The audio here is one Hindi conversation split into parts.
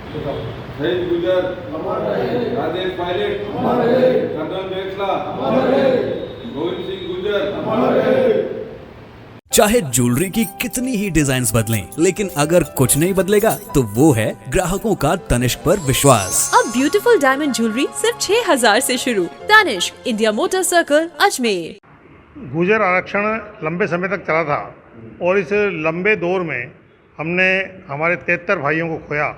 शहीद गुजर राजेश पायलट, कर्नल बेसला, गोविंद सिंह गुजर। चाहे ज्वेलरी की कितनी ही डिजाइन्स बदलें, लेकिन अगर कुछ नहीं बदलेगा तो वो है ग्राहकों का तनिष्क पर विश्वास। अब ब्यूटीफुल डायमंड ज्वेलरी सिर्फ 6000 से शुरू। Tanishq, India motor circle, Ajmer. Gujjar आरक्षण लंबे समय तक चला था और इस लंबे दौर में हमने हमारे 73 भाइयों को खोया।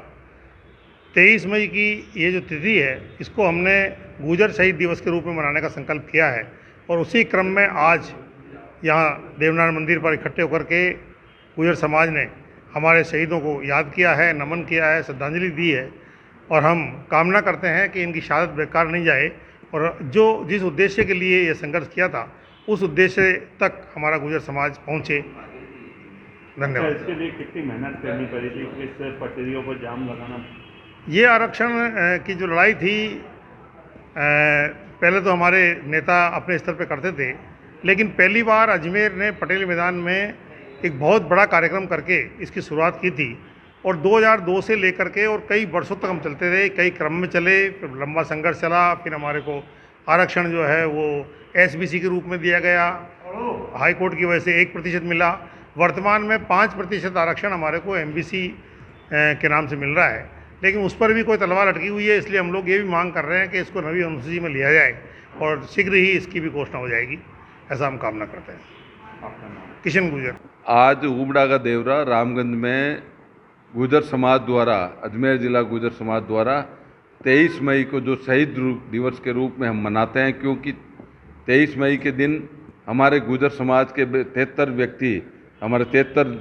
23 मई की ये जो तिथि है, इसको हमने गुजर शहीद दिवस के रूप में मनाने का संकल्प किया है और उसी क्रम में आज यहाँ देवनारायण मंदिर पर इकट्ठे होकर के गुजर समाज ने हमारे शहीदों को याद किया है, नमन किया है, श्रद्धांजलि दी है और हम कामना करते हैं कि इनकी शहादत बेकार नहीं जाए और जिस उद्देश्य के लिए ये संघर्ष किया था उस उद्देश्य तक हमारा गुजर समाज पहुँचे। धन्यवाद। इसके लिए कितनी मेहनत करनी पड़ी थी, किस पटरियों पर जाम लगाना? ये आरक्षण की जो लड़ाई थी, पहले तो हमारे नेता अपने स्तर पे करते थे, लेकिन पहली बार अजमेर ने पटेल मैदान में एक बहुत बड़ा कार्यक्रम करके इसकी शुरुआत की थी और 2002 से लेकर के और कई वर्षों तक हम चलते रहे, कई क्रम में चले, फिर लंबा संघर्ष चला, फिर हमारे को आरक्षण जो है वो एसबीसी के रूप में दिया गया, हाई कोर्ट की वजह से 1% मिला। वर्तमान में 5% आरक्षण हमारे को एमबीसी के नाम से मिल रहा है, लेकिन उस पर भी कोई तलवार लटकी हुई है, इसलिए हम लोग ये भी मांग कर रहे हैं कि इसको नवी अनुसूची में लिया जाए और शीघ्र ही इसकी भी घोषणा हो जाएगी, ऐसा हम कामना करते हैं। आपका नाम? किशन गुजर। आज उबड़ा का देवरा रामगंज में गुजर समाज द्वारा, अजमेर जिला गुजर समाज द्वारा 23 मई को जो शहीद दिवस के रूप में हम मनाते हैं, क्योंकि 23 मई के दिन हमारे गुजर समाज के 73 व्यक्ति, हमारे 73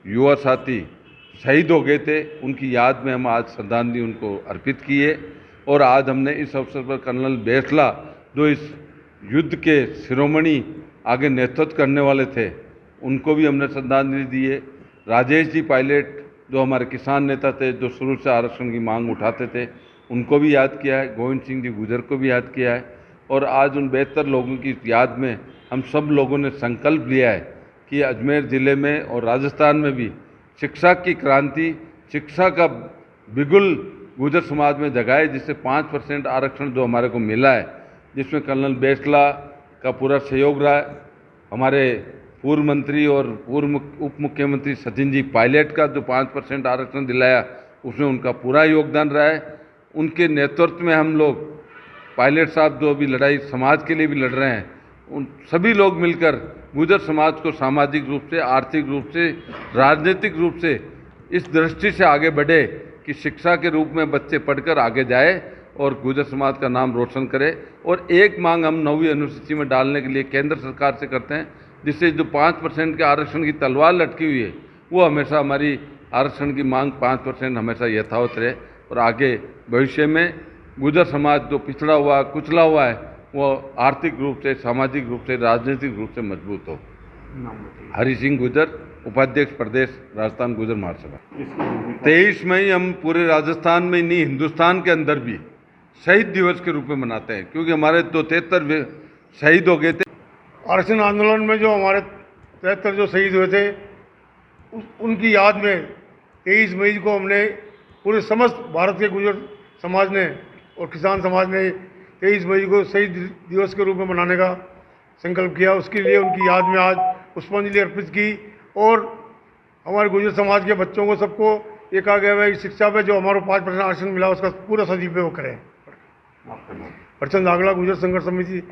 युवा साथी शहीद हो गए थे। उनकी याद में हम आज श्रद्धांजलि उनको अर्पित किए और आज हमने इस अवसर पर कर्नल बेसला, जो इस युद्ध के शिरोमणि आगे नेतृत्व करने वाले थे, उनको भी हमने श्रद्धांजलि दी है। राजेश जी पायलट, जो हमारे किसान नेता थे, जो शुरू से आरक्षण की मांग उठाते थे, उनको भी याद किया है। गोविंद सिंह जी गुजर को भी याद किया है और आज उन 72 लोगों की याद में हम सब लोगों ने संकल्प लिया है कि अजमेर ज़िले में और राजस्थान में भी शिक्षा की क्रांति, शिक्षा का बिगुल गुजर समाज में जगाए, जिससे 5% आरक्षण जो हमारे को मिला है, जिसमें कर्नल बेसला का पूरा सहयोग रहा है। हमारे पूर्व मंत्री और पूर्व उप मुख्यमंत्री सचिन जी पायलट का जो 5% आरक्षण दिलाया, उसमें उनका पूरा योगदान रहा है। उनके नेतृत्व में हम लोग, पायलट साहब जो अभी लड़ाई समाज के लिए भी लड़ रहे हैं, उन सभी लोग मिलकर गुजर समाज को सामाजिक रूप से, आर्थिक रूप से, राजनीतिक रूप से इस दृष्टि से आगे बढ़े कि शिक्षा के रूप में बच्चे पढ़कर आगे जाए और गुजर समाज का नाम रोशन करे। और एक मांग हम 9वीं अनुसूची में डालने के लिए केंद्र सरकार से करते हैं, जिससे जो 5% के आरक्षण की तलवार लटकी हुई है, वो हमेशा हमारी आरक्षण की मांग 5% हमेशा यथावत रहे और आगे भविष्य में गुजर समाज जो पिछड़ा हुआ, कुचला हुआ है, वो आर्थिक रूप से, सामाजिक रूप से, राजनीतिक रूप से मजबूत हो। हरि सिंह गुजर, उपाध्यक्ष प्रदेश राजस्थान गुजर महासभा। 23 मई हम पूरे राजस्थान में नहीं, हिंदुस्तान के अंदर भी शहीद दिवस के रूप में मनाते हैं, क्योंकि हमारे तो 73 शहीद हो गए थे। आरक्षण आंदोलन में जो हमारे 73 जो शहीद हुए थे, उनकी याद में 23 मई को हमने पूरे समस्त भारत के गुजर समाज ने और किसान समाज ने 23 मई को शहीद दिवस के रूप में मनाने का संकल्प किया। उसके लिए उनकी याद में आज पुष्पांजलि अर्पित की और हमारे गुजर समाज के बच्चों को, सबको ये कहा गया है शिक्षा पे जो हमारा 5% आरक्षण मिला, उसका पूरा सदुपयोग करें। प्रचंड आगला, गुजर संघर्ष समिति।